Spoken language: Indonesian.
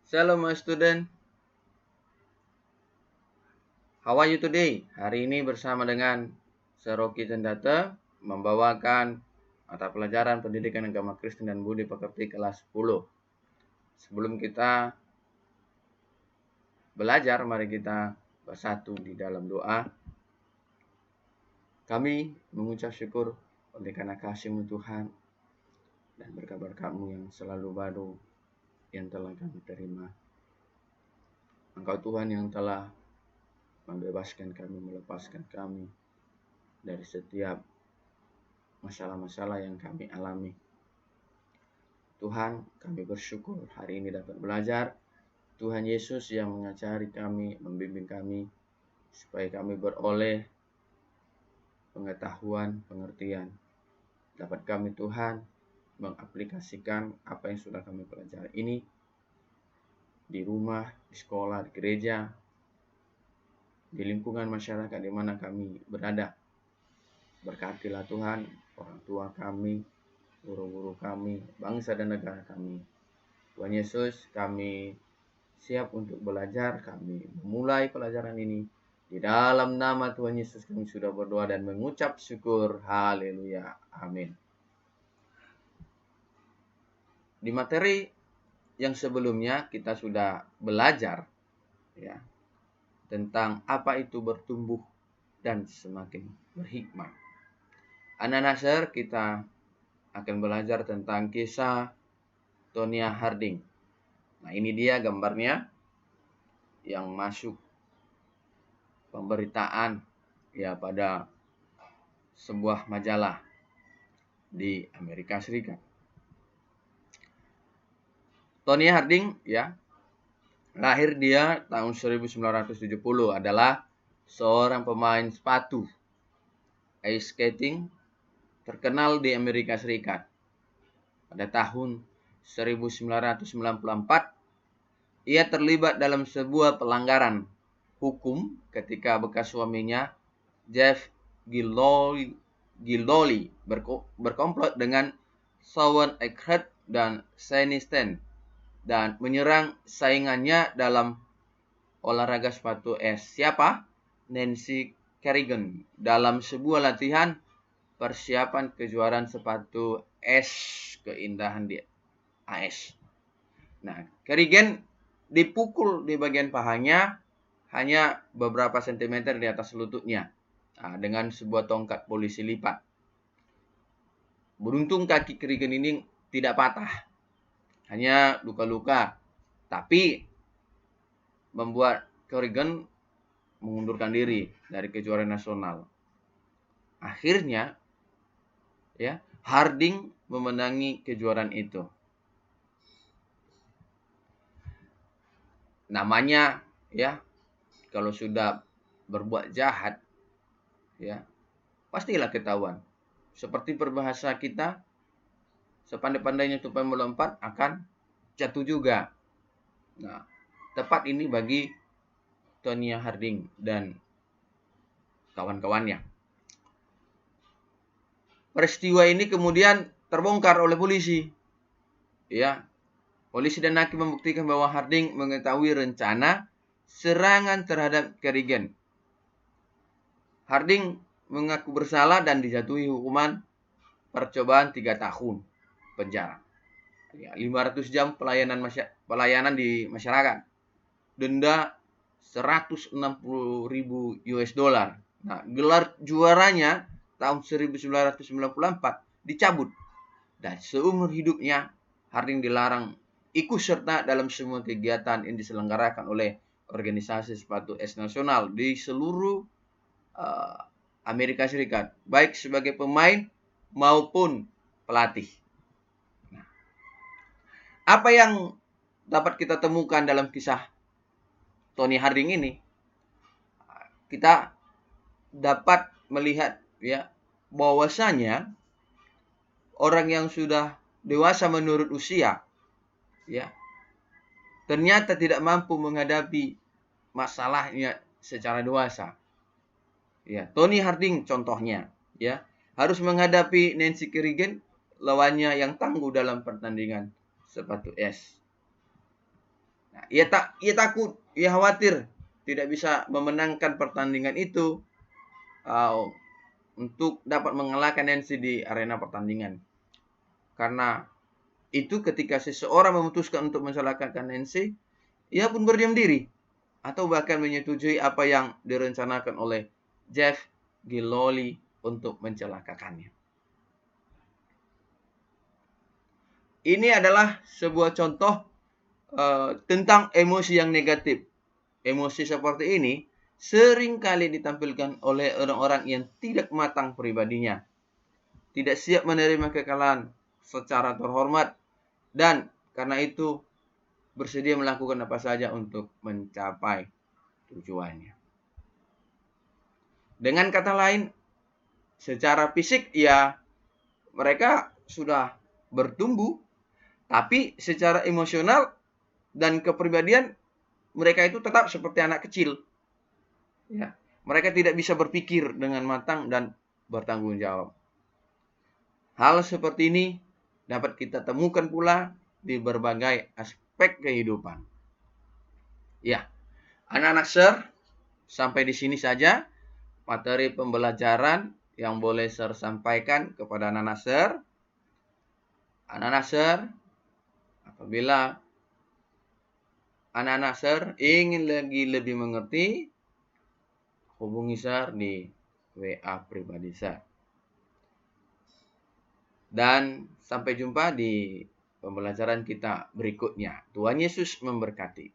Shalom my student, how are you today? Hari ini bersama dengan Seroki Cendata membawakan mata pelajaran pendidikan agama Kristen dan Budi Pekerti kelas 10. Sebelum kita belajar, mari kita bersatu di dalam doa. Kami mengucap syukur oleh karena kasih-Mu Tuhan dan berkat-Mu yang selalu baru yang telah kami terima. Engkau Tuhan yang telah membebaskan kami, melepaskan kami dari setiap masalah-masalah yang kami alami. Tuhan, kami bersyukur hari ini dapat belajar. Tuhan Yesus yang mengajari kami, membimbing kami, supaya kami beroleh pengetahuan, pengertian. Dapat kami Tuhan mengaplikasikan apa yang sudah kami pelajari ini di rumah, di sekolah, di gereja, di lingkungan masyarakat di mana kami berada. Berkatilah Tuhan orang tua kami, guru-guru kami, bangsa dan negara kami. Tuhan Yesus, kami siap untuk belajar, kami memulai pelajaran ini. Di dalam nama Tuhan Yesus kami sudah berdoa dan mengucap syukur. Haleluya. Amin. Di materi yang sebelumnya kita sudah belajar ya tentang apa itu bertumbuh dan semakin berhikmat. Anak-anak Nasr, kita akan belajar tentang kisah Tonya Harding. Nah, ini dia gambarnya yang masuk pemberitaan ya pada sebuah majalah di Amerika Serikat. Tonya Harding ya, lahir dia tahun 1970, adalah seorang pemain sepatu ice skating terkenal di Amerika Serikat. Pada tahun 1994, ia terlibat dalam sebuah pelanggaran hukum ketika bekas suaminya, Jeff Gildoli, berkomplot dengan Shawn Eckert dan Shane Stan dan menyerang saingannya dalam olahraga sepatu es. Siapa? Nancy Kerrigan, dalam sebuah latihan persiapan kejuaraan sepatu es keindahan di AS. Nah, Kerrigan dipukul di bagian pahanya hanya beberapa sentimeter di atas lututnya dengan sebuah tongkat polisi lipat. Beruntung kaki Kerrigan ini tidak patah, hanya luka-luka, tapi membuat Kerrigan mengundurkan diri dari kejuaraan nasional. Akhirnya ya, Harding memenangi kejuaraan itu. Namanya ya, kalau sudah berbuat jahat ya, pastilah ketahuan. Seperti peribahasa kita, sepandai-pandainya tupai melompat akan jatuh juga. Nah, tepat ini bagi Tonya Harding dan kawan-kawannya. Peristiwa ini kemudian terbongkar oleh polisi. Ya, polisi dan hakim membuktikan bahwa Harding mengetahui rencana serangan terhadap Kerrigan. Harding mengaku bersalah dan dijatuhi hukuman percobaan 3 tahun penjara. 500 jam pelayanan di masyarakat. Denda 160.000 US dollar. Nah, gelar juaranya tahun 1994 dicabut. Dan seumur hidupnya Harding dilarang ikut serta dalam semua kegiatan yang diselenggarakan oleh organisasi sepatu es nasional di seluruh Amerika Serikat, baik sebagai pemain maupun pelatih. Nah, apa yang dapat kita temukan dalam kisah Tonya Harding ini? Kita dapat melihat ya bahwasanya orang yang sudah dewasa menurut usia ya ternyata tidak mampu menghadapi masalahnya secara dewasa. Ya, Tonya Harding contohnya ya harus menghadapi Nancy Kerrigan, lawannya yang tangguh dalam pertandingan sepatu es. Nah, Ia takut, ia khawatir tidak bisa memenangkan pertandingan itu untuk dapat mengalahkan Nancy di arena pertandingan. Karena itu ketika seseorang memutuskan untuk mencelakakan Nancy, ia pun berdiam diri atau bahkan menyetujui apa yang direncanakan oleh Jeff Gillooly untuk mencelakakannya. Ini adalah sebuah contoh tentang emosi yang negatif. Emosi seperti ini sering kali ditampilkan oleh orang-orang yang tidak matang pribadinya, tidak siap menerima kekalahan secara terhormat, dan karena itu bersedia melakukan apa saja untuk mencapai tujuannya. Dengan kata lain, secara fisik ya mereka sudah bertumbuh, tapi secara emosional dan kepribadian mereka itu tetap seperti anak kecil. Ya, mereka tidak bisa berpikir dengan matang dan bertanggung jawab. Hal seperti ini dapat kita temukan pula di berbagai aspek kehidupan. Ya, anak-anak Sir, sampai di sini saja materi pembelajaran yang boleh Sir sampaikan kepada anak-anak Sir. Anak-anak Sir, apabila anak-anak Sir ingin lebih mengerti, hubungi Sir di WA pribadi Sir. Dan sampai jumpa di pembelajaran kita berikutnya. Tuhan Yesus memberkati.